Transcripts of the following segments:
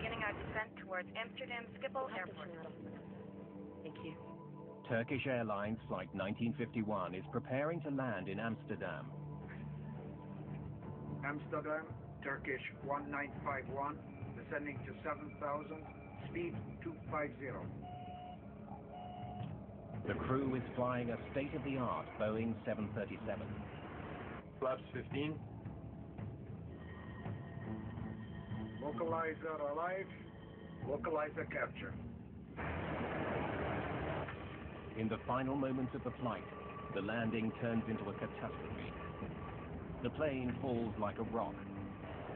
beginning our descent towards Amsterdam Schiphol Airport. Thank you. Turkish Airlines Flight 1951 is preparing to land in Amsterdam. Amsterdam, Turkish 1951, descending to 7,000, speed 250. The crew is flying a state-of-the-art Boeing 737. Flaps 15. Localizer alive, localizer capture. In the final moments of the flight, the landing turns into a catastrophe. The plane falls like a rock.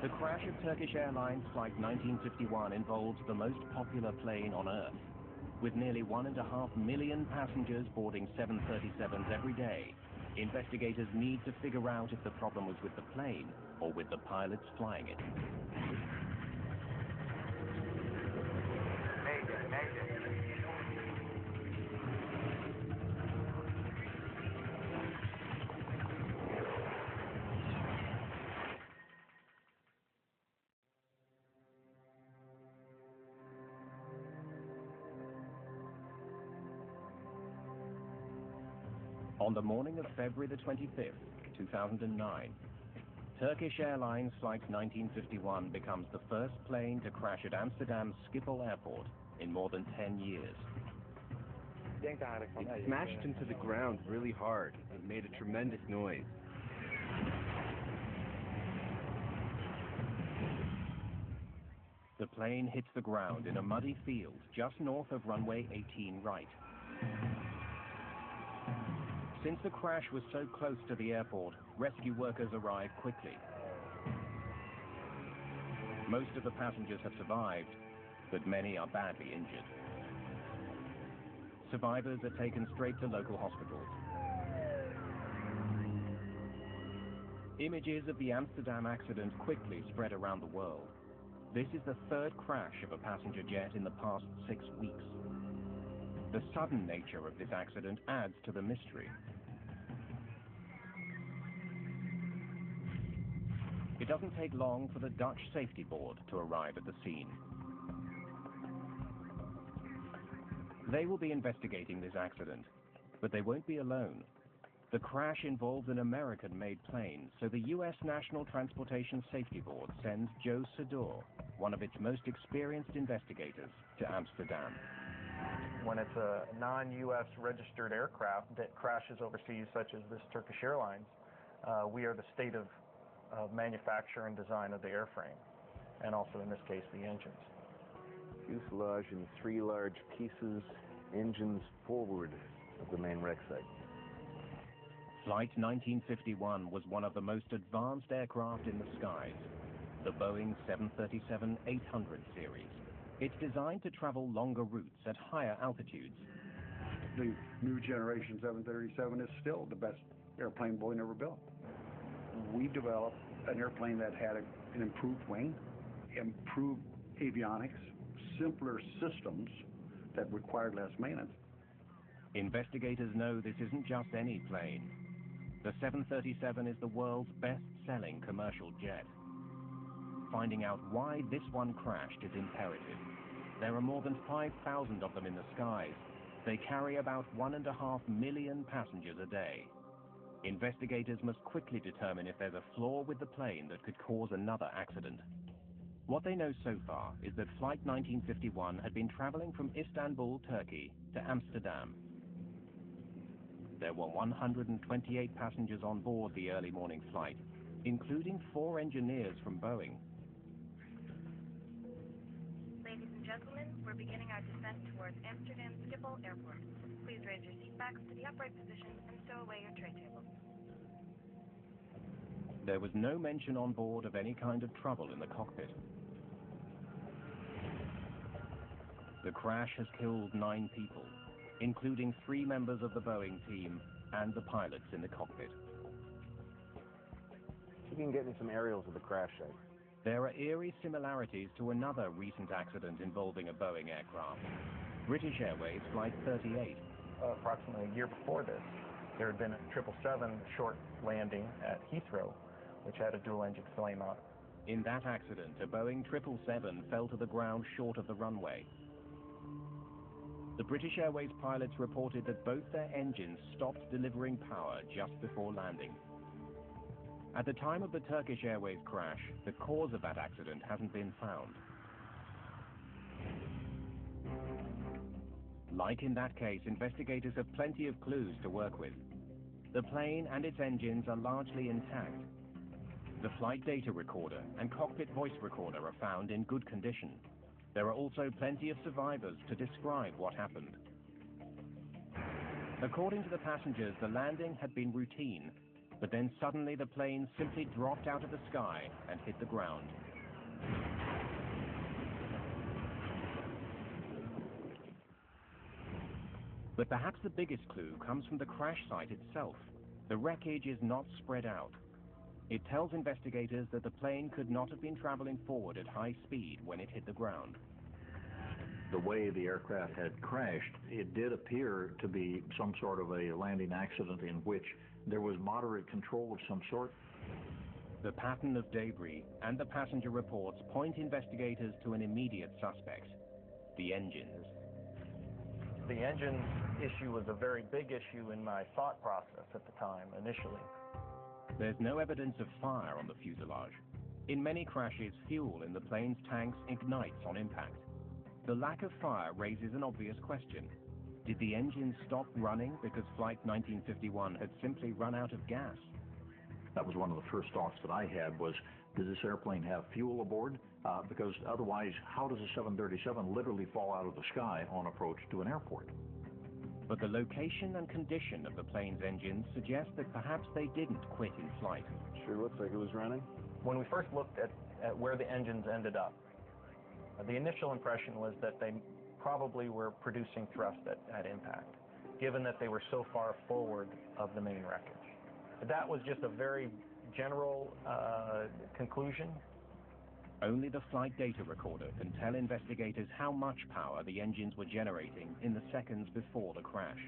The crash of Turkish Airlines Flight 1951 involves the most popular plane on Earth. With nearly 1.5 million passengers boarding 737s every day, investigators need to figure out if the problem was with the plane or with the pilots flying it. On the morning of February the 25th, 2009, Turkish Airlines Flight 1951 becomes the first plane to crash at Amsterdam's Schiphol Airport in more than 10 years. It smashed into the ground really hard. It made a tremendous noise. The plane hits the ground in a muddy field just north of runway 18 right. Since the crash was so close to the airport, rescue workers arrive quickly. Most of the passengers have survived, but many are badly injured. Survivors are taken straight to local hospitals. Images of the Amsterdam accident quickly spread around the world. This is the third crash of a passenger jet in the past 6 weeks. The sudden nature of this accident adds to the mystery. It doesn't take long for the Dutch safety board to arrive at the scene. They will be investigating this accident, but they won't be alone. The crash involved an American-made plane, so the U.S. National Transportation Safety Board sends Joe Sador, one of its most experienced investigators, to Amsterdam. When it's a non-U.S. registered aircraft that crashes overseas, such as this Turkish Airlines, we are the state of manufacture and design of the airframe, and also in this case the engines. Fuselage in 3 large pieces, engines forward of the main wreck site. Flight 1951 was one of the most advanced aircraft in the skies, the Boeing 737-800 series. It's designed to travel longer routes at higher altitudes. The new generation 737 is still the best airplane Boeing ever built. We developed an airplane that had an improved wing, improved avionics, simpler systems that required less maintenance. Investigators know this isn't just any plane. The 737 is the world's best-selling commercial jet. Finding out why this one crashed is imperative. There are more than 5,000 of them in the skies. They carry about 1.5 million passengers a day. Investigators must quickly determine if there's a flaw with the plane that could cause another accident. What they know so far is that Flight 1951 had been traveling from Istanbul, Turkey, to Amsterdam. There were 128 passengers on board the early morning flight, including 4 engineers from Boeing. Ladies and gentlemen, we're beginning our descent towards Amsterdam Schiphol Airport. Please raise your seat backs to the upright position and stow away your tray tables. There was no mention on board of any kind of trouble in the cockpit. The crash has killed 9 people, including 3 members of the Boeing team and the pilots in the cockpit. You can get me some aerials of the crash site. There are eerie similarities to another recent accident involving a Boeing aircraft, British Airways Flight 38. Approximately a year before this, there had been a 777 short landing at Heathrow, which had a dual-engine flame out. In that accident, a Boeing 777 fell to the ground short of the runway. The British Airways pilots reported that both their engines stopped delivering power just before landing. At the time of the Turkish Airways crash, the cause of that accident hasn't been found. Like in that case, investigators have plenty of clues to work with. The plane and its engines are largely intact. The flight data recorder and cockpit voice recorder are found in good condition. There are also plenty of survivors to describe what happened. According to the passengers, the landing had been routine, but then suddenly the plane simply dropped out of the sky and hit the ground. But perhaps the biggest clue comes from the crash site itself. The wreckage is not spread out. It tells investigators that the plane could not have been traveling forward at high speed when it hit the ground. The way the aircraft had crashed, it did appear to be some sort of a landing accident in which there was moderate control of some sort. The pattern of debris and the passenger reports point investigators to an immediate suspect: the engines. The engine issue was a very big issue in my thought process at the time, initially. There's no evidence of fire on the fuselage. In many crashes, fuel in the plane's tanks ignites on impact. The lack of fire raises an obvious question. Did the engine stop running because Flight 1951 had simply run out of gas? That was one of the first thoughts that I had was, does this airplane have fuel aboard? Because otherwise, how does a 737 literally fall out of the sky on approach to an airport? But the location and condition of the plane's engines suggest that perhaps they didn't quit in flight. Sure looks like it was running. When we first looked at where the engines ended up, the initial impression was that they probably were producing thrust at impact, given that they were so far forward of the main wreckage. That was just a very general conclusion. Only the flight data recorder can tell investigators how much power the engines were generating in the seconds before the crash.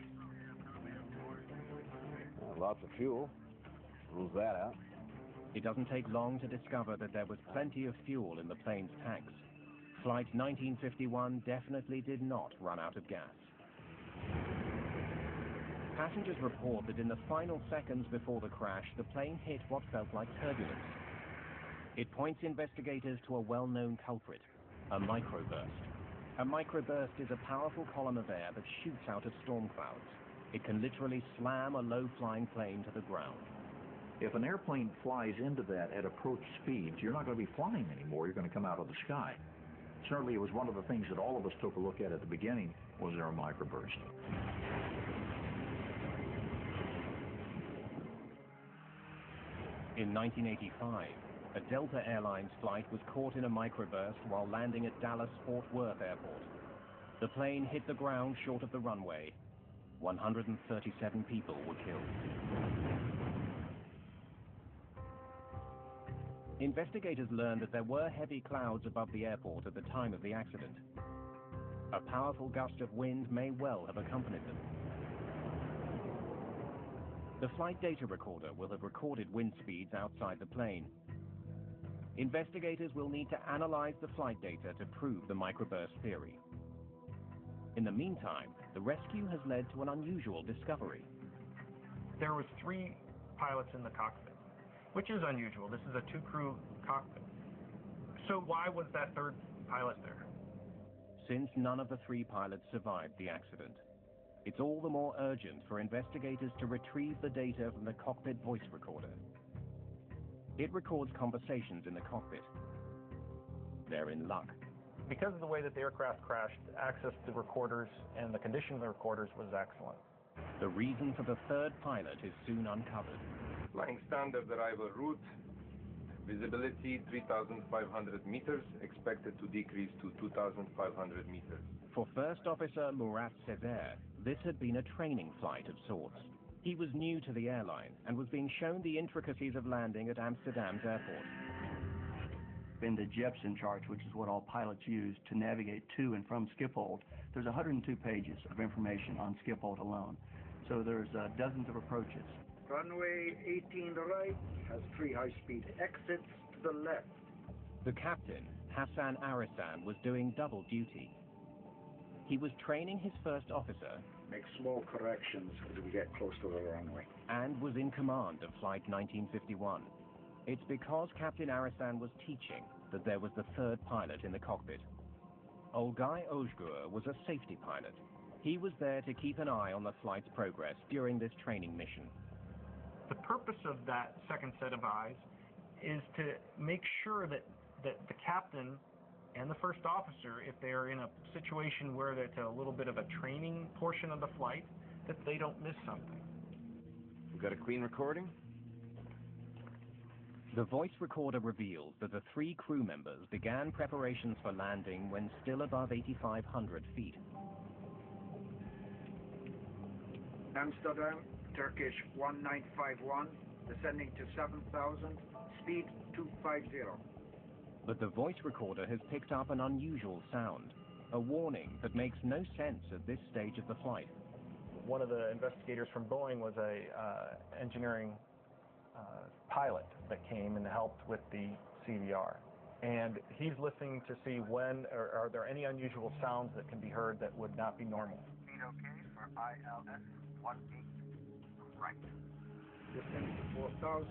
Lots of fuel. Rules that out. It doesn't take long to discover that there was plenty of fuel in the plane's tanks. Flight 1951 definitely did not run out of gas. Passengers report that in the final seconds before the crash, the plane hit what felt like turbulence. It points investigators to a well-known culprit, a microburst. A microburst is a powerful column of air that shoots out of storm clouds. It can literally slam a low-flying plane to the ground. If an airplane flies into that at approach speeds, you're not going to be flying anymore. You're going to come out of the sky. Certainly, it was one of the things that all of us took a look at the beginning. Was there a microburst? In 1985, a Delta Airlines flight was caught in a microburst while landing at Dallas-Fort Worth Airport. The plane hit the ground short of the runway. 137 people were killed. Investigators learned that there were heavy clouds above the airport at the time of the accident. A powerful gust of wind may well have accompanied them. The flight data recorder will have recorded wind speeds outside the plane. Investigators will need to analyze the flight data to prove the microburst theory. In the meantime, the rescue has led to an unusual discovery. There was 3 pilots in the cockpit, which is unusual. This is a 2-crew cockpit. So why was that 3rd pilot there? Since none of the 3 pilots survived the accident, it's all the more urgent for investigators to retrieve the data from the cockpit voice recorder. It records conversations in the cockpit. They're in luck. Because of the way that the aircraft crashed, access to recorders and the condition of the recorders was excellent. The reason for the 3rd pilot is soon uncovered. Flying standard arrival route, visibility 3,500 meters, expected to decrease to 2,500 meters. For First Officer Murat Sezer, this had been a training flight of sorts. He was new to the airline and was being shown the intricacies of landing at Amsterdam's airport. In the Jepson charts, which is what all pilots use to navigate to and from Schiphol, there's 102 pages of information on Schiphol alone. So there's dozens of approaches. Runway 18 right has 3 high-speed exits to the left. The captain, Hassan Arisan, was doing double duty. He was training his first officer, make small corrections as we get close to the runway, and was in command of Flight 1951. It's because Captain Arisan was teaching that there was the third pilot in the cockpit. Olgay Ozgur was a safety pilot. He was there to keep an eye on the flight's progress during this training mission. The purpose of that second set of eyes is to make sure that the captain and the first officer, if they are in a situation where it's a little bit of a training portion of the flight, that they don't miss something. We got a clean recording? The voice recorder reveals that the 3 crew members began preparations for landing when still above 8,500 feet. Amsterdam, Turkish 1951, descending to 7,000, speed 250. But the voice recorder has picked up an unusual sound, a warning that makes no sense at this stage of the flight. One of the investigators from Boeing was a engineering pilot that came and helped with the CVR. And he's listening to see when, or are there any unusual sounds that can be heard that would not be normal. Speed okay for ILS 18 right. Descend to 4,000,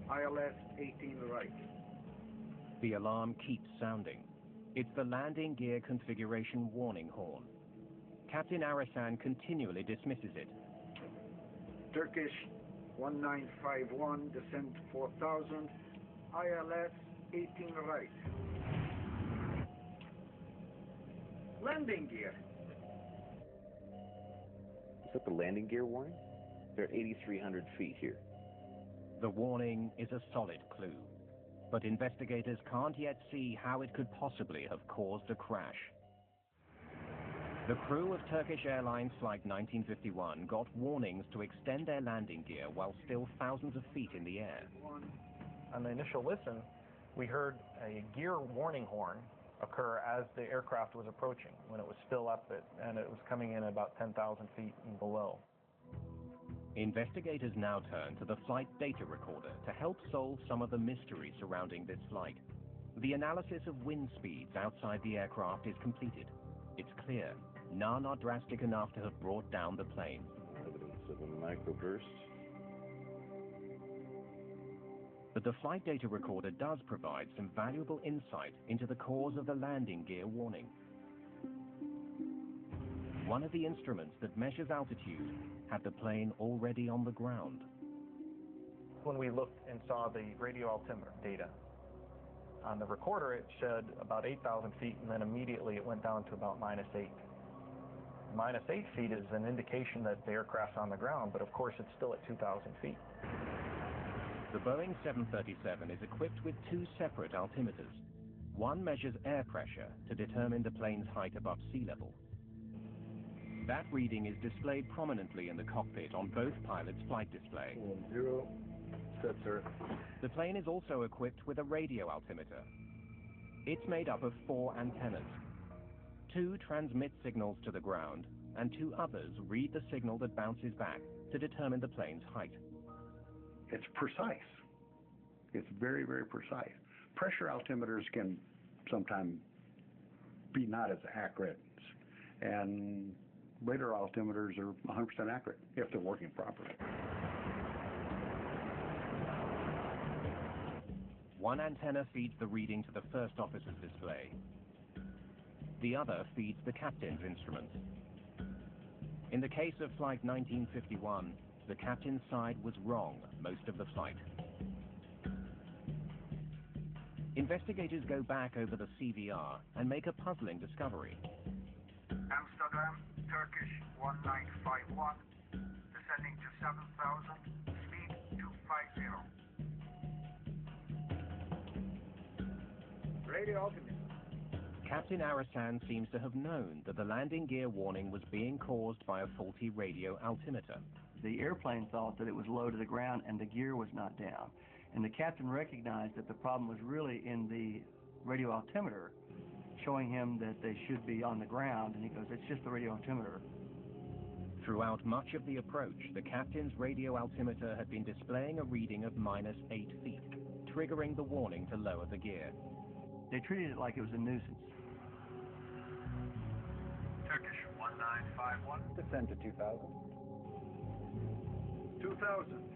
ILS 18 right. The alarm keeps sounding. It's the landing gear configuration warning horn. Captain Arisan continually dismisses it. Turkish 1951, descend to 4,000, ILS 18 right. Landing gear. Is that the landing gear warning? They're 8,300 feet here. The warning is a solid clue, but investigators can't yet see how it could possibly have caused a crash. The crew of Turkish Airlines Flight 1951 got warnings to extend their landing gear while still thousands of feet in the air. On the initial listen, we heard a gear warning horn occur as the aircraft was approaching, when it was still up and it was coming in about 10,000 feet and below. Investigators now turn to the flight data recorder to help solve some of the mystery surrounding this flight. The analysis of wind speeds outside the aircraft is completed. It's clear, none are drastic enough to have brought down the plane. Evidence of a microburst. But the flight data recorder does provide some valuable insight into the cause of the landing gear warning. One of the instruments that measures altitude had the plane already on the ground. When we looked and saw the radio altimeter data, on the recorder it showed about 8,000 feet, and then immediately it went down to about -8. -8 feet is an indication that the aircraft's on the ground, but of course it's still at 2,000 feet. The Boeing 737 is equipped with 2 separate altimeters. One measures air pressure to determine the plane's height above sea level. That reading is displayed prominently in the cockpit on both pilots' flight display. 0, set sir. The plane is also equipped with a radio altimeter. It's made up of 4 antennas. 2 transmit signals to the ground, and 2 others read the signal that bounces back to determine the plane's height. It's precise. It's very, very precise. Pressure altimeters can sometimes be not as accurate, and radar altimeters are 100% accurate if they're working properly. One antenna feeds the reading to the first officer's display. The other feeds the captain's instruments. In the case of Flight 1951, the captain's side was wrong most of the flight. Investigators go back over the CVR and make a puzzling discovery. Amsterdam, Turkish 1951, descending to 7,000, speed 250. Radio altimeter. Captain Arisan seems to have known that the landing gear warning was being caused by a faulty radio altimeter. The airplane thought that it was low to the ground and the gear was not down. And the captain recognized that the problem was really in the radio altimeter, showing him that they should be on the ground, and he goes, it's just the radio altimeter. Throughout much of the approach, the captain's radio altimeter had been displaying a reading of -8 feet, triggering the warning to lower the gear. They treated it like it was a nuisance. Turkish 1951. Descend to 2000. 2000.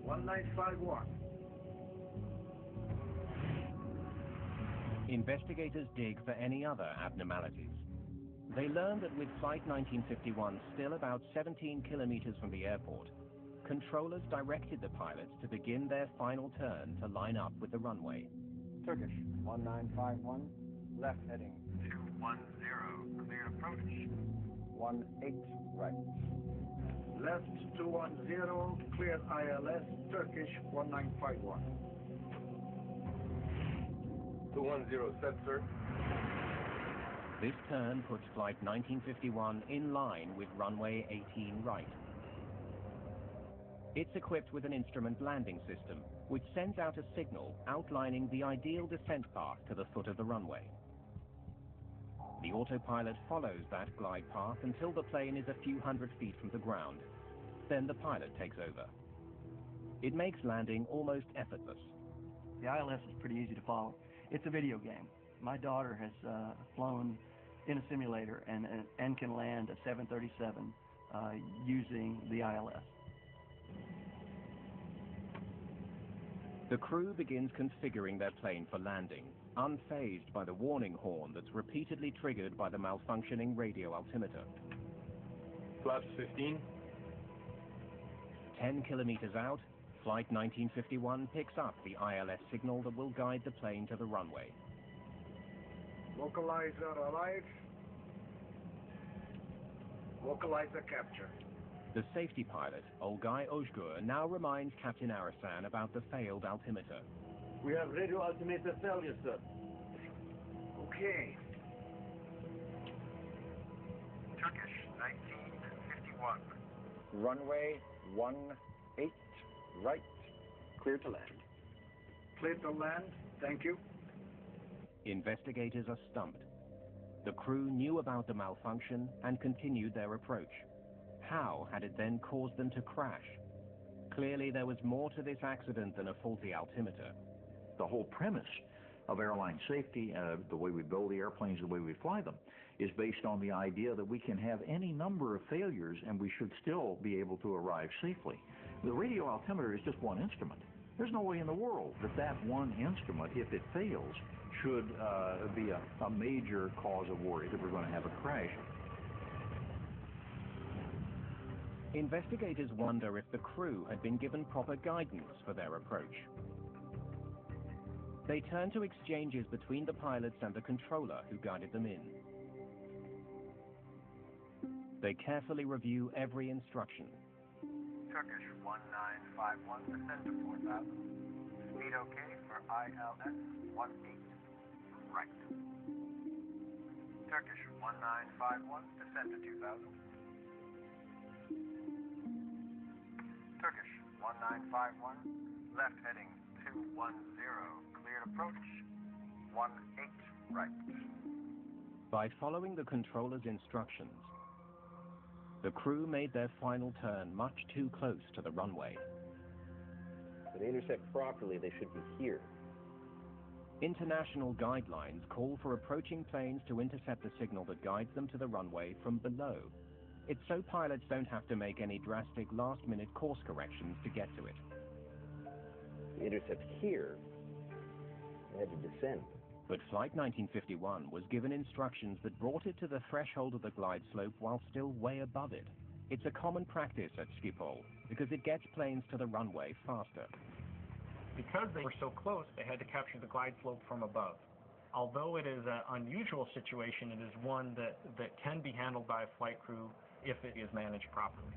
1951. Investigators dig for any other abnormalities. They learn that with Flight 1951 still about 17 kilometers from the airport, controllers directed the pilots to begin their final turn to line up with the runway. Turkish 1951, left heading 210, cleared approach. 18 right. Left 210, clear ILS, Turkish 1951. 210, set, sir. This turn puts Flight 1951 in line with runway 18 right. It's equipped with an instrument landing system, which sends out a signal outlining the ideal descent path to the foot of the runway. The autopilot follows that glide path until the plane is a few hundred feet from the ground. Then the pilot takes over. It makes landing almost effortless. The ILS is pretty easy to follow. It's a video game. My daughter has flown in a simulator and can land a 737 using the ILS. The crew begins configuring their plane for landing, unfazed by the warning horn that's repeatedly triggered by the malfunctioning radio altimeter. Flaps 15. 10 kilometers out, Flight 1951 picks up the ILS signal that will guide the plane to the runway. Localizer alive. Localizer capture. The safety pilot, Olgay Ojgur, now reminds Captain Arasan about the failed altimeter. We have radio altimeter failure, sir. Okay. Turkish 1951. Runway 18 right. Clear to land. Clear to land, thank you. Investigators are stumped. The crew knew about the malfunction and continued their approach. How had it then caused them to crash? Clearly there was more to this accident than a faulty altimeter. The whole premise of airline safety, the way we build the airplanes, the way we fly them, is based on the idea that we can have any number of failures and we should still be able to arrive safely. The radio altimeter is just one instrument. There's no way in the world that that one instrument, if it fails, should be a major cause of worry that we're going to have a crash. Investigators wonder if the crew had been given proper guidance for their approach. They turn to exchanges between the pilots and the controller who guided them in. They carefully review every instruction. Turkish 1951, descend to 4000. Speed okay for ILS 18 right. Turkish 1951, descend to 2000. Turkish 1951, left heading 210, cleared approach 18 right. By following the controller's instructions, the crew made their final turn much too close to the runway. For to intercept properly, they should be here. International guidelines call for approaching planes to intercept the signal that guides them to the runway from below. It's so pilots don't have to make any drastic last-minute course corrections to get to it. To intercept here, they had to descend. But Flight 1951 was given instructions that brought it to the threshold of the glide slope while still way above it. It's a common practice at Schiphol because it gets planes to the runway faster. Because they were so close, they had to capture the glide slope from above. Although it is an unusual situation, it is one that can be handled by a flight crew if it is managed properly.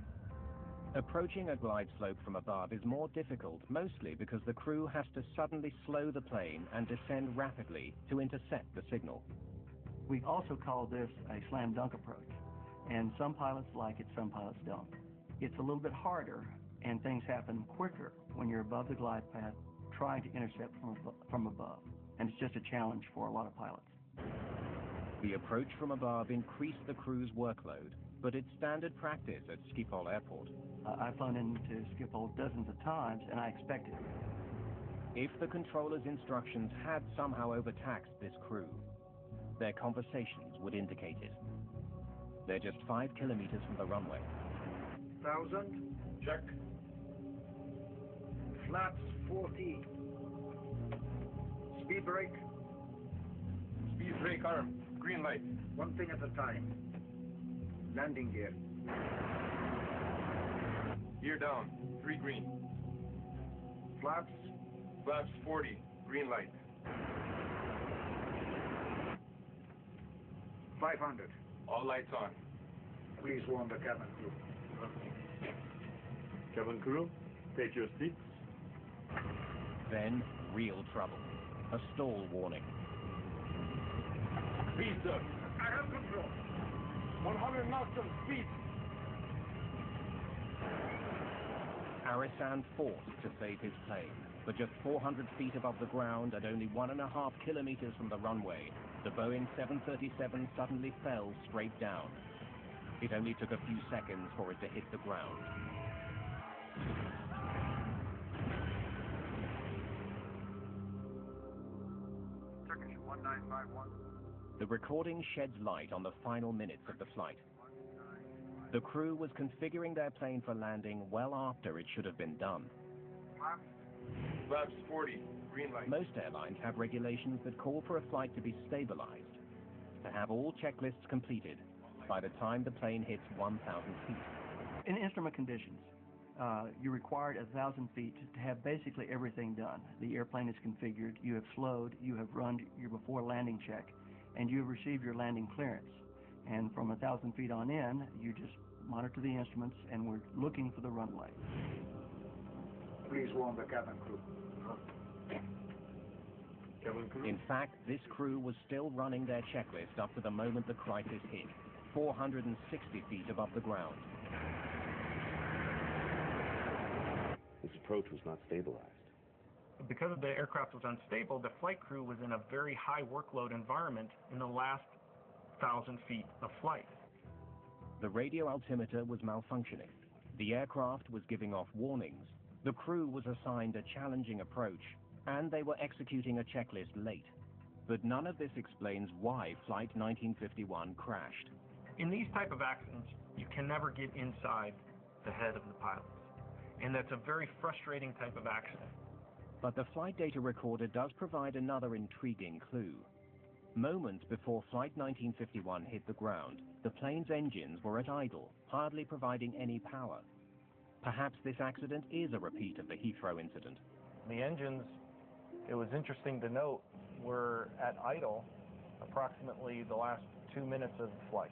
Approaching a glide slope from above is more difficult, mostly because the crew has to suddenly slow the plane and descend rapidly to intercept the signal. We also call this a slam dunk approach, and some pilots like it, some pilots don't. It's a little bit harder, and things happen quicker when you're above the glide path trying to intercept from above, and it's just a challenge for a lot of pilots. The approach from above increased the crew's workload, but it's standard practice at Schiphol Airport. I've flown into Schiphol dozens of times, and I expected it. If the controller's instructions had somehow overtaxed this crew, their conversations would indicate it. They're just 5 kilometers from the runway. 1,000. Check. Flaps 40. Speed brake. Speed brake arm. Green light. One thing at a time. Landing gear. Gear down. 3 green. Flaps. Flaps 40. Green light. 500. All lights on. Please warn the cabin crew. Cabin crew, take your seats. Then, real trouble. A stall warning. Speed, sir. I have control. 100 knots of speed. Arisan forced to save his plane, but just 400 feet above the ground and only 1.5 kilometers from the runway, the Boeing 737 suddenly fell straight down. It only took a few seconds for it to hit the ground. Turkish 1951. The recording sheds light on the final minutes of the flight. The crew was configuring their plane for landing well after it should have been done. Flaps 40. Green light. Most airlines have regulations that call for a flight to be stabilized, to have all checklists completed by the time the plane hits 1,000 feet. In instrument conditions, you're required at 1,000 feet to have basically everything done. The airplane is configured, you have slowed, you have run your before landing check, and you have received your landing clearance. And from 1,000 feet on in, you just monitor the instruments, and we're looking for the runway. Please warn the cabin crew. Cabin crew. In fact, this crew was still running their checklist up to the moment the crisis hit, 460 feet above the ground. This approach was not stabilized. Because the aircraft was unstable, the flight crew was in a very high workload environment in the last 1,000 feet of flight. The radio altimeter was malfunctioning. The aircraft was giving off warnings. The crew was assigned a challenging approach, and they were executing a checklist late. But none of this explains why Flight 1951 crashed. In these type of accidents, you can never get inside the head of the pilots. And that's a very frustrating type of accident. But the flight data recorder does provide another intriguing clue. Moments before Flight 1951 hit the ground, the plane's engines were at idle, hardly providing any power. Perhaps this accident is a repeat of the Heathrow incident. The engines, it was interesting to note, were at idle approximately the last 2 minutes of the flight,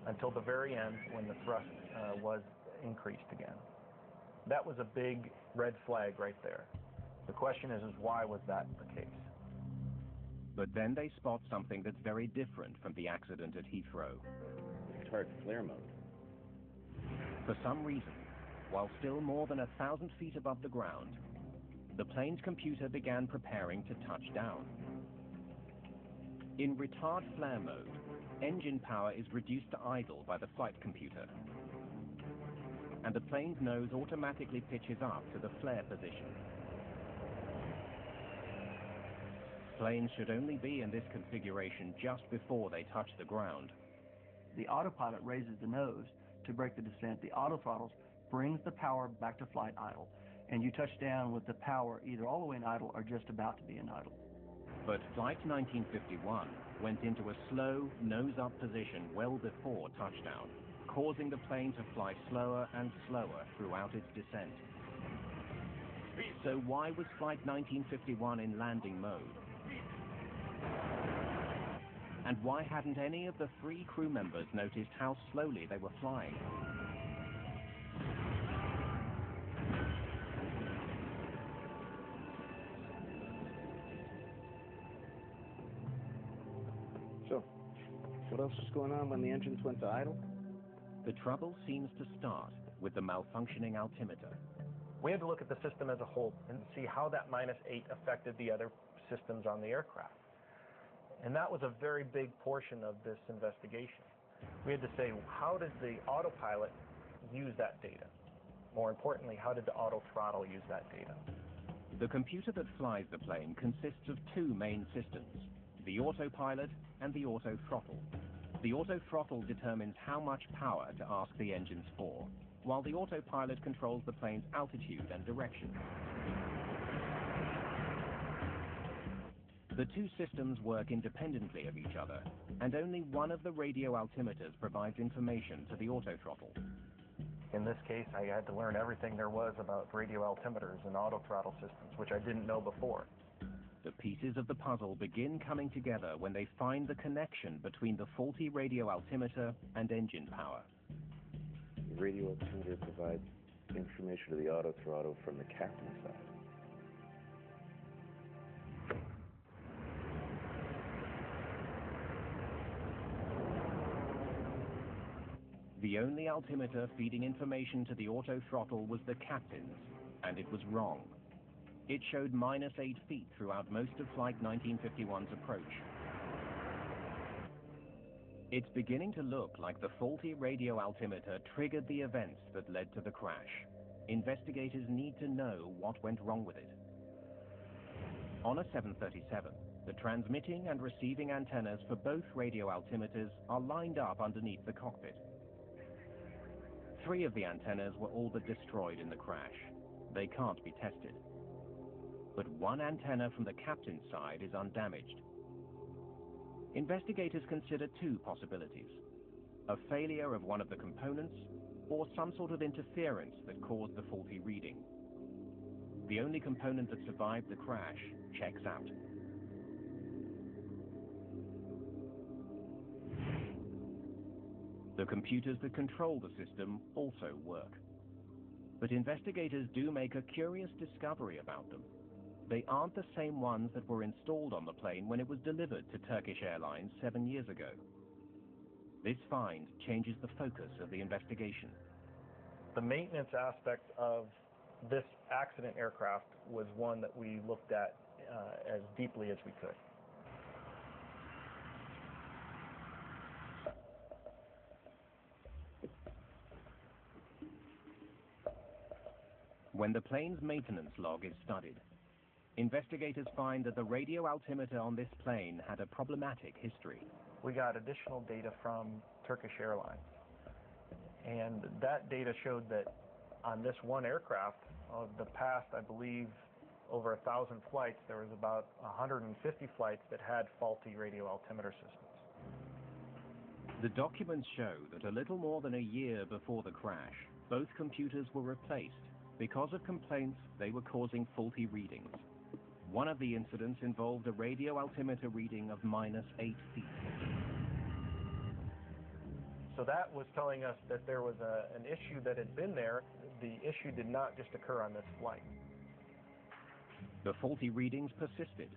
until the very end when the thrust was increased again. That was a big red flag right there. The question is why was that the case? But then they spot something that's very different from the accident at Heathrow. Retard flare mode. For some reason, while still more than 1,000 feet above the ground, the plane's computer began preparing to touch down. In retard flare mode, engine power is reduced to idle by the flight computer, and the plane's nose automatically pitches up to the flare position. Planes should only be in this configuration just before they touch the ground. The autopilot raises the nose to break the descent. The autothrottles brings the power back to flight idle, and you touch down with the power either all the way in idle or just about to be in idle. But Flight 1951 went into a slow, nose-up position well before touchdown, causing the plane to fly slower and slower throughout its descent. So why was Flight 1951 in landing mode? And why hadn't any of the 3 crew members noticed how slowly they were flying? So, what else was going on when the engines went to idle? The trouble seems to start with the malfunctioning altimeter. We had to look at the system as a whole and see how that -8 affected the other systems on the aircraft. And that was a very big portion of this investigation. We had to say, how did the autopilot use that data? More importantly, how did the auto throttle use that data? The computer that flies the plane consists of two main systems, the autopilot and the autothrottle. The autothrottle determines how much power to ask the engines for, while the autopilot controls the plane's altitude and direction. The two systems work independently of each other, and only one of the radio altimeters provides information to the autothrottle. In this case, I had to learn everything there was about radio altimeters and autothrottle systems, which I didn't know before. The pieces of the puzzle begin coming together when they find the connection between the faulty radio altimeter and engine power. The radio altimeter provides information to the autothrottle from the captain's side. The only altimeter feeding information to the autothrottle was the captain's, and it was wrong. It showed -8 feet throughout most of Flight 1951's approach. It's beginning to look like the faulty radio altimeter triggered the events that led to the crash. Investigators need to know what went wrong with it. On a 737, the transmitting and receiving antennas for both radio altimeters are lined up underneath the cockpit. 3 of the antennas were all but destroyed in the crash. They can't be tested. But one antenna from the captain's side is undamaged. Investigators consider 2 possibilities: a failure of one of the components, or some sort of interference that caused the faulty reading. The only component that survived the crash checks out. The computers that control the system also work. But investigators do make a curious discovery about them. They aren't the same ones that were installed on the plane when it was delivered to Turkish Airlines 7 years ago. This find changes the focus of the investigation. The maintenance aspect of this accident aircraft was one that we looked at as deeply as we could. When the plane's maintenance log is studied, investigators find that the radio altimeter on this plane had a problematic history. We got additional data from Turkish Airlines, and that data showed that on this one aircraft, of the past, I believe, over 1,000 flights, there was about 150 flights that had faulty radio altimeter systems. The documents show that a little more than a year before the crash, both computers were replaced because of complaints they were causing faulty readings. One of the incidents involved a radio altimeter reading of -8 feet. So that was telling us that there was an issue that had been there. The issue did not just occur on this flight. The faulty readings persisted.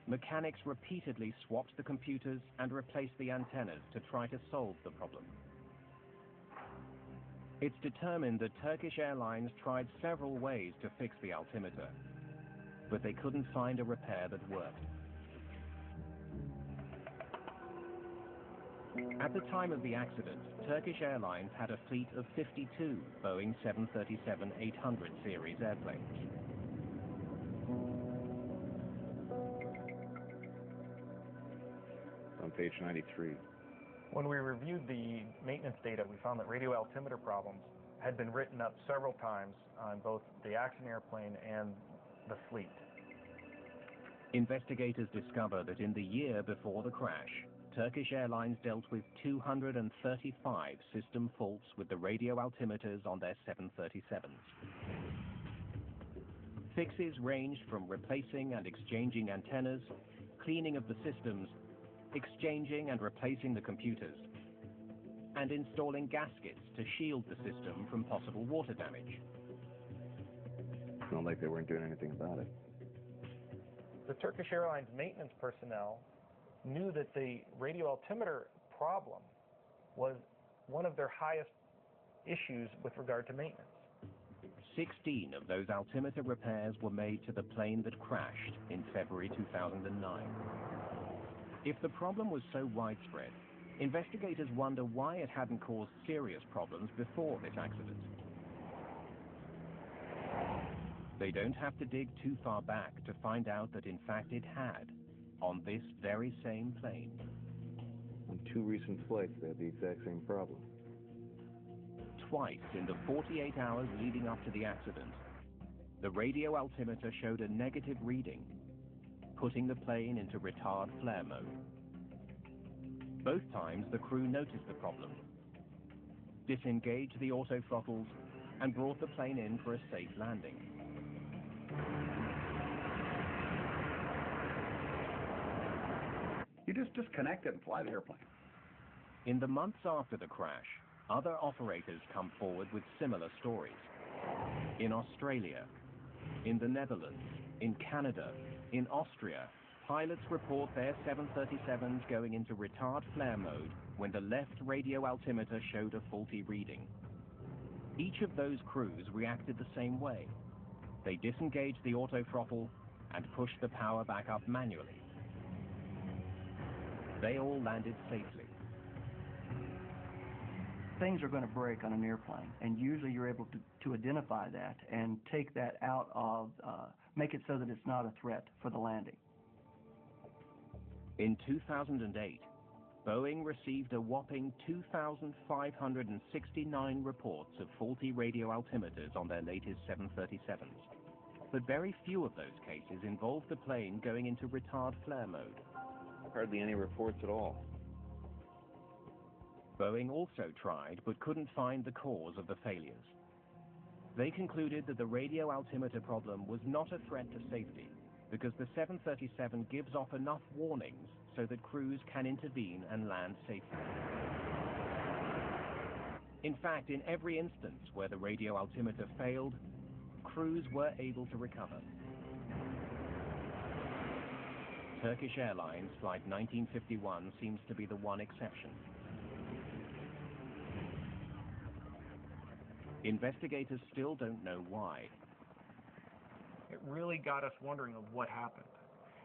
Mechanics repeatedly swapped the computers and replaced the antennas to try to solve the problem. It's determined that Turkish Airlines tried several ways to fix the altimeter, but they couldn't find a repair that worked. At the time of the accident, Turkish Airlines had a fleet of 52 Boeing 737-800 series airplanes. On page 93. When we reviewed the maintenance data, we found that radio altimeter problems had been written up several times on both the accident airplane and the fleet. Investigators discover that in the year before the crash, Turkish Airlines dealt with 235 system faults with the radio altimeters on their 737s. Fixes ranged from replacing and exchanging antennas, cleaning of the systems, exchanging and replacing the computers, and installing gaskets to shield the system from possible water damage. It's not like they weren't doing anything about it. The Turkish Airlines maintenance personnel knew that the radio altimeter problem was one of their highest issues with regard to maintenance. 16 of those altimeter repairs were made to the plane that crashed in February 2009. If the problem was so widespread, investigators wonder why it hadn't caused serious problems before this accident. They don't have to dig too far back to find out that in fact it had, on this very same plane. On 2 recent flights, they had the exact same problem. Twice in the 48 hours leading up to the accident, the radio altimeter showed a negative reading, putting the plane into retard flare mode. Both times the crew noticed the problem, disengaged the auto throttles, and brought the plane in for a safe landing. You just disconnect it and fly the airplane. In the months after the crash, other operators come forward with similar stories. In Australia, in the Netherlands, in Canada, in Austria, pilots report their 737s going into retard flare mode when the left radio altimeter showed a faulty reading. Each of those crews reacted the same way. They disengaged the auto throttle and pushed the power back up manually. They all landed safely. Things are going to break on an airplane, and usually you're able to identify that and take that out of, make it so that it's not a threat for the landing. In 2008, Boeing received a whopping 2,569 reports of faulty radio altimeters on their latest 737s. But very few of those cases involved the plane going into retard flare mode. Hardly any reports at all. Boeing also tried but couldn't find the cause of the failures. They concluded that the radio altimeter problem was not a threat to safety because the 737 gives off enough warnings so that crews can intervene and land safely. In fact, in every instance where the radio altimeter failed, crews were able to recover. Turkish Airlines Flight 1951 seems to be the one exception. Investigators still don't know why. It really got us wondering of what happened.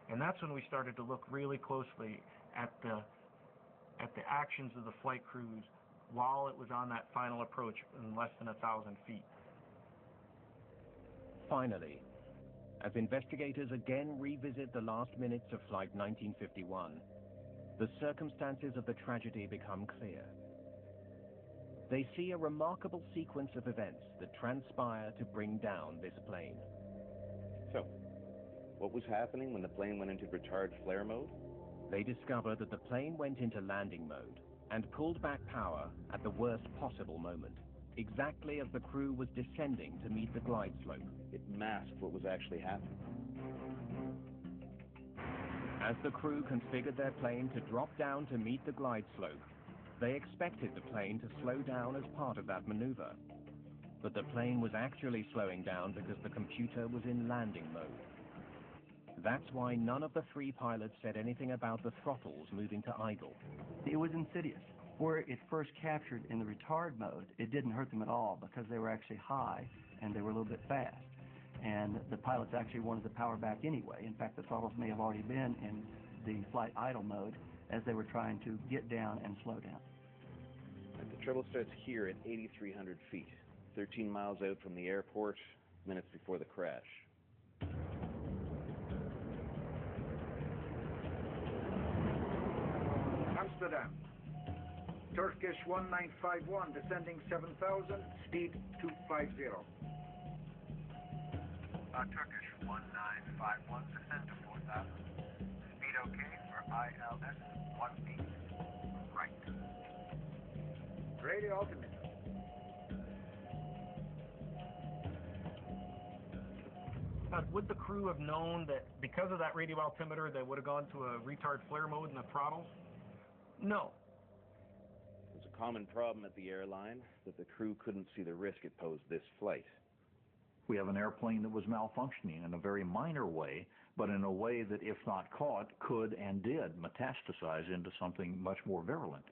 And that's when we started to look really closely at the actions of the flight crews while it was on that final approach in less than 1,000 feet. Finally, as investigators again revisit the last minutes of Flight 1951, the circumstances of the tragedy become clear. They see a remarkable sequence of events that transpire to bring down this plane. So, what was happening when the plane went into retard flare mode? They discover that the plane went into landing mode and pulled back power at the worst possible moment, exactly as the crew was descending to meet the glide slope. It masked what was actually happening. As the crew configured their plane to drop down to meet the glide slope, they expected the plane to slow down as part of that maneuver. But the plane was actually slowing down because the computer was in landing mode. That's why none of the 3 pilots said anything about the throttles moving to idle. It was insidious. Where it first captured in the retard mode, it didn't hurt them at all because they were actually high and they were a little bit fast. And the pilots actually wanted the power back anyway. In fact, the throttles may have already been in the flight idle mode as they were trying to get down and slow down. The trouble starts here at 8,300 feet, 13 miles out from the airport, minutes before the crash. Amsterdam. Turkish 1951, descending 7,000, speed 250. Turkish 1951, descend to 4,000. Speed okay for ILS 18. Right. Radio altimeter. Would the crew have known that because of that radio altimeter they would have gone to a retard flare mode in the throttles? No. It was a common problem at the airline that the crew couldn't see the risk it posed this flight. We have an airplane that was malfunctioning in a very minor way, but in a way that, if not caught, could and did metastasize into something much more virulent.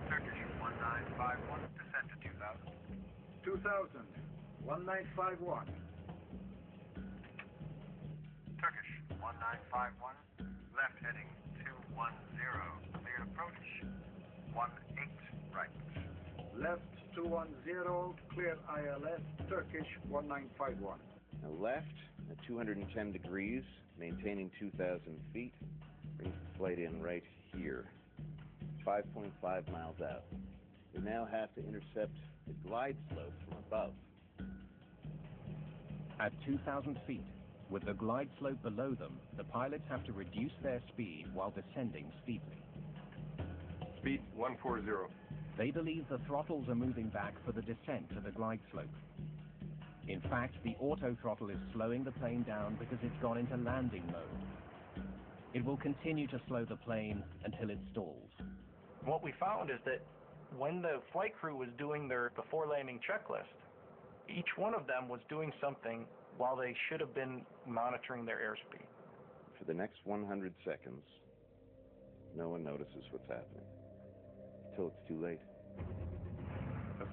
Turkish 1951, descend to 2,000. 2,000, 1951. Turkish 1951, left heading 210, cleared approach 18 right. Left 210, clear ILS, Turkish 1951. Now left at 210 degrees, maintaining 2,000 feet, brings the flight in right here, 5.5 miles out. We now have to intercept the glide slope from above. At 2,000 feet, with the glide slope below them, the pilots have to reduce their speed while descending steeply. Speed 140. They believe the throttles are moving back for the descent to the glide slope. In fact, the auto throttle is slowing the plane down because it's gone into landing mode. It will continue to slow the plane until it stalls. What we found is that when the flight crew was doing the before landing checklist, each one of them was doing something while they should have been monitoring their airspeed. For the next 100 seconds, no one notices what's happening, until it's too late.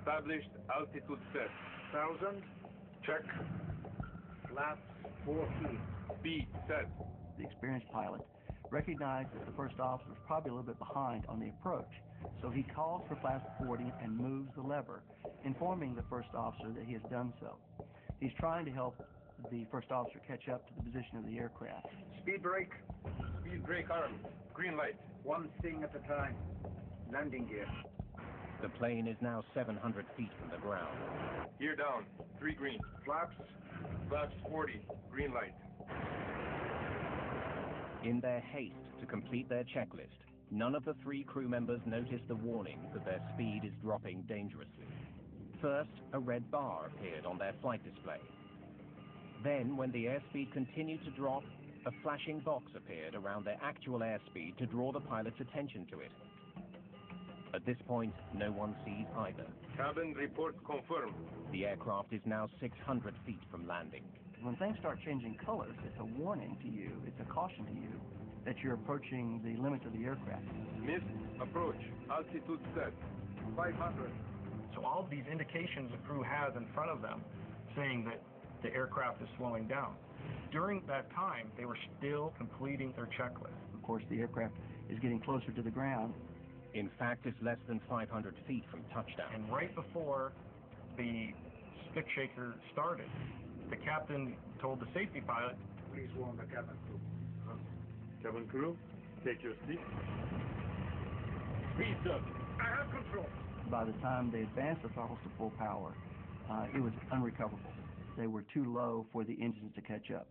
Established altitude set. 1,000. Check. Flaps 14. Speed set. The experienced pilot recognized that the first officer was probably a little bit behind on the approach, so he calls for flaps 40 and moves the lever, informing the first officer that he has done so. He's trying to help the first officer catch up to the position of the aircraft. Speed brake. Speed brake arm. Green light. One thing at a time. Landing gear. The plane is now 700 feet from the ground. Gear down. 3 green. Flaps. Flaps 40. Green light. In their haste to complete their checklist, none of the 3 crew members notice the warning that their speed is dropping dangerously. First, a red bar appeared on their flight display. Then, when the airspeed continued to drop, a flashing box appeared around their actual airspeed to draw the pilot's attention to it. At this point, no one sees either. Cabin report confirmed. The aircraft is now 600 feet from landing. When things start changing colors, it's a warning to you, it's a caution to you that you're approaching the limits of the aircraft. Missed approach. Altitude set. 500. So all of these indications the crew has in front of them saying that the aircraft is slowing down. During that time, they were still completing their checklist. Of course, the aircraft is getting closer to the ground. In fact, it's less than 500 feet from touchdown. And right before the stick shaker started, the captain told the safety pilot, "Please warn the cabin crew." Cabin crew, take your seat. Speed up. I have control. By the time they advanced the throttles to full power, it was unrecoverable. They were too low for the engines to catch up.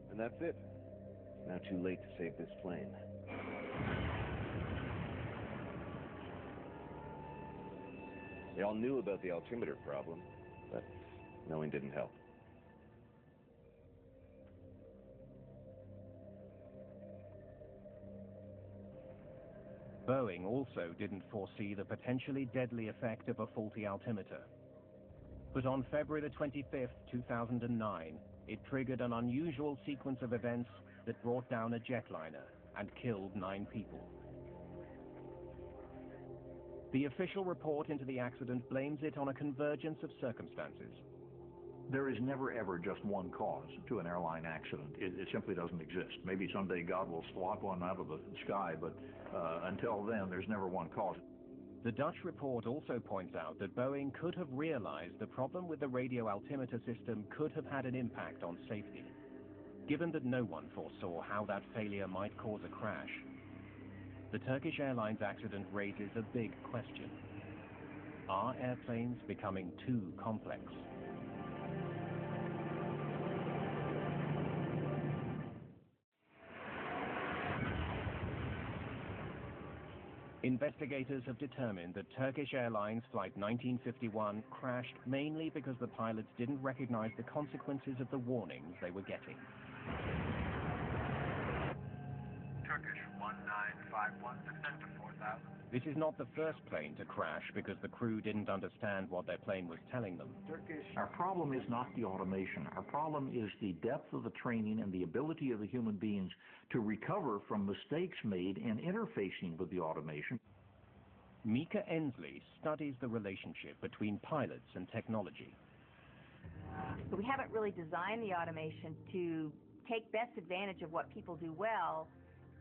And that's it. It's now too late to save this plane. They all knew about the altimeter problem, but knowing didn't help. Boeing also didn't foresee the potentially deadly effect of a faulty altimeter. But on February the 25th, 2009, it triggered an unusual sequence of events that brought down a jetliner and killed 9 people. The official report into the accident blames it on a convergence of circumstances. There is never, ever just one cause to an airline accident. It simply doesn't exist. Maybe someday God will slot one out of the sky, but until then, there's never one cause. The Dutch report also points out that Boeing could have realized the problem with the radio altimeter system could have had an impact on safety. Given that no one foresaw how that failure might cause a crash, the Turkish Airlines accident raises a big question. Are airplanes becoming too complex? Investigators have determined that Turkish Airlines Flight 1951 crashed mainly because the pilots didn't recognize the consequences of the warnings they were getting. Turkish 1951, descend to 4,000. This is not the first plane to crash because the crew didn't understand what their plane was telling them. Our problem is not the automation. Our problem is the depth of the training and the ability of the human beings to recover from mistakes made in interfacing with the automation. Mika Ensley studies the relationship between pilots and technology. So we haven't really designed the automation to take best advantage of what people do well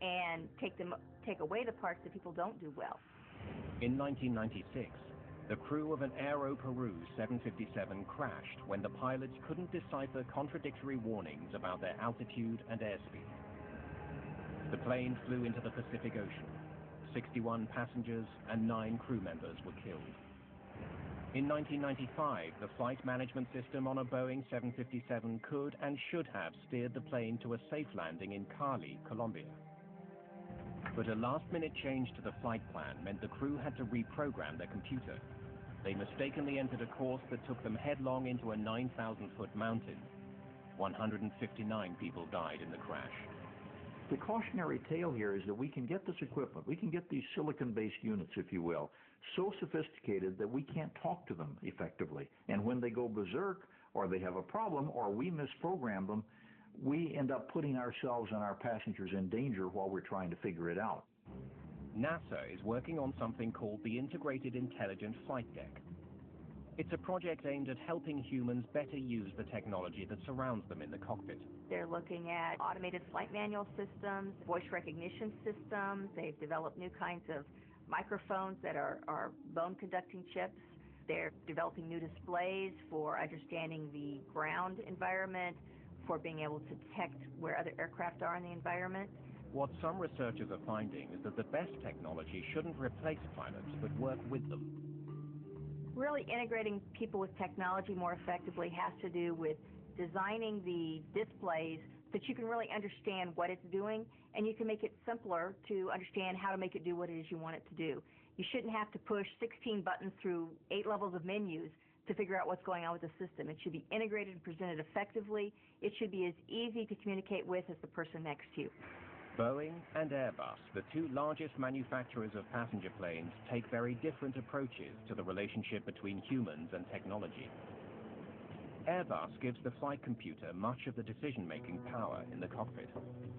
and take away the parts that people don't do well. In 1996, The crew of an Aero Peru 757 crashed when the pilots couldn't decipher contradictory warnings about their altitude and airspeed. The plane flew into the Pacific Ocean. 61 passengers and 9 crew members were killed. In 1995, the flight management system on a Boeing 757 could and should have steered the plane to a safe landing in Cali, Colombia. But a last-minute change to the flight plan meant the crew had to reprogram their computer. They mistakenly entered a course that took them headlong into a 9,000-foot mountain. 159 people died in the crash. The cautionary tale here is that we can get this equipment, we can get these silicon-based units, if you will, so sophisticated that we can't talk to them effectively. And when they go berserk, or they have a problem, or we misprogram them, we end up putting ourselves and our passengers in danger while we're trying to figure it out. NASA is working on something called the Integrated Intelligent Flight Deck. It's a project aimed at helping humans better use the technology that surrounds them in the cockpit. They're looking at automated flight manual systems, voice recognition systems. They've developed new kinds of microphones that are bone-conducting chips. They're developing new displays for understanding the ground environment, for being able to detect where other aircraft are in the environment. What some researchers are finding is that the best technology shouldn't replace pilots, but work with them. Really integrating people with technology more effectively has to do with designing the displays so that you can really understand what it's doing, and you can make it simpler to understand how to make it do what it is you want it to do. You shouldn't have to push 16 buttons through 8 levels of menus to figure out what's going on with the system. It should be integrated and presented effectively. It should be as easy to communicate with as the person next to you. Boeing and Airbus, the two largest manufacturers of passenger planes, take very different approaches to the relationship between humans and technology. Airbus gives the flight computer much of the decision-making power in the cockpit.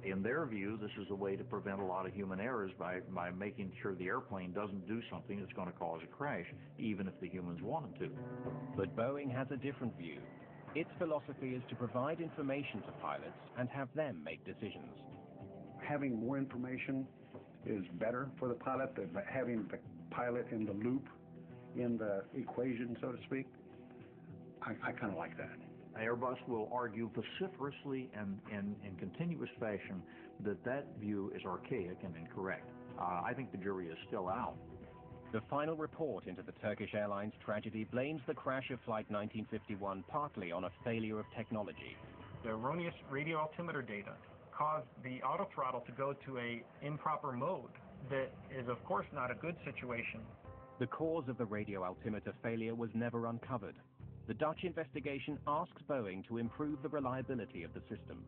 In their view, this is a way to prevent a lot of human errors by making sure the airplane doesn't do something that's going to cause a crash, even if the humans wanted to. But Boeing has a different view. Its philosophy is to provide information to pilots and have them make decisions. Having more information is better for the pilot than having the pilot in the loop, in the equation, so to speak. I kind of like that. Airbus will argue vociferously and in continuous fashion that view is archaic and incorrect. I think the jury is still out. The final report into the Turkish Airlines tragedy blames the crash of Flight 1951 partly on a failure of technology. The erroneous radio altimeter data caused the autothrottle to go to an improper mode that is, of course, not a good situation. The cause of the radio altimeter failure was never uncovered. The Dutch investigation asks Boeing to improve the reliability of the system.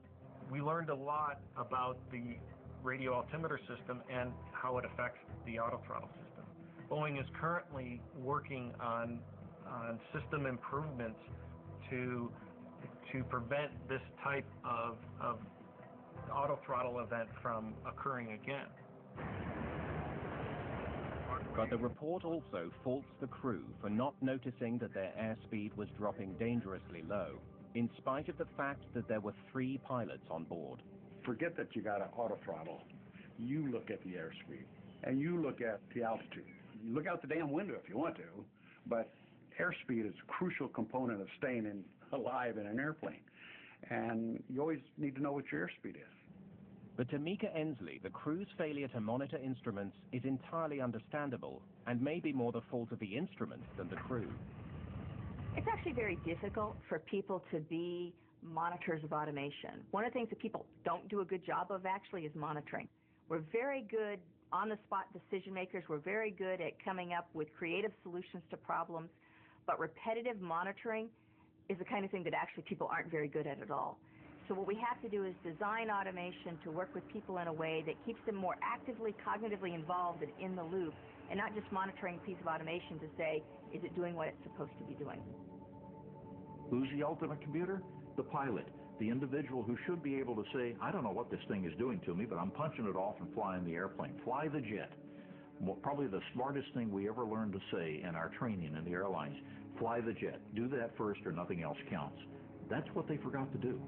We learned a lot about the radio altimeter system and how it affects the autothrottle system. Boeing is currently working on system improvements to prevent this type of autothrottle event from occurring again. But the report also faults the crew for not noticing that their airspeed was dropping dangerously low, in spite of the fact that there were 3 pilots on board. Forget that you got an autothrottle. You look at the airspeed, and you look at the altitude. You look out the damn window if you want to, but airspeed is a crucial component of staying alive in an airplane. And you always need to know what your airspeed is. But to Mika Ensley, the crew's failure to monitor instruments is entirely understandable and may be more the fault of the instruments than the crew. It's actually very difficult for people to be monitors of automation. One of the things that people don't do a good job of actually is monitoring. We're very good on-the-spot decision makers. We're very good at coming up with creative solutions to problems, but repetitive monitoring is the kind of thing that actually people aren't very good at all. So what we have to do is design automation to work with people in a way that keeps them more actively, cognitively involved and in the loop, and not just monitoring a piece of automation to say, is it doing what it's supposed to be doing? Who's the ultimate computer? The pilot, the individual who should be able to say, I don't know what this thing is doing to me, but I'm punching it off and flying the airplane. Fly the jet. Probably the smartest thing we ever learned to say in our training in the airlines. Fly the jet. Do that first or nothing else counts. That's what they forgot to do.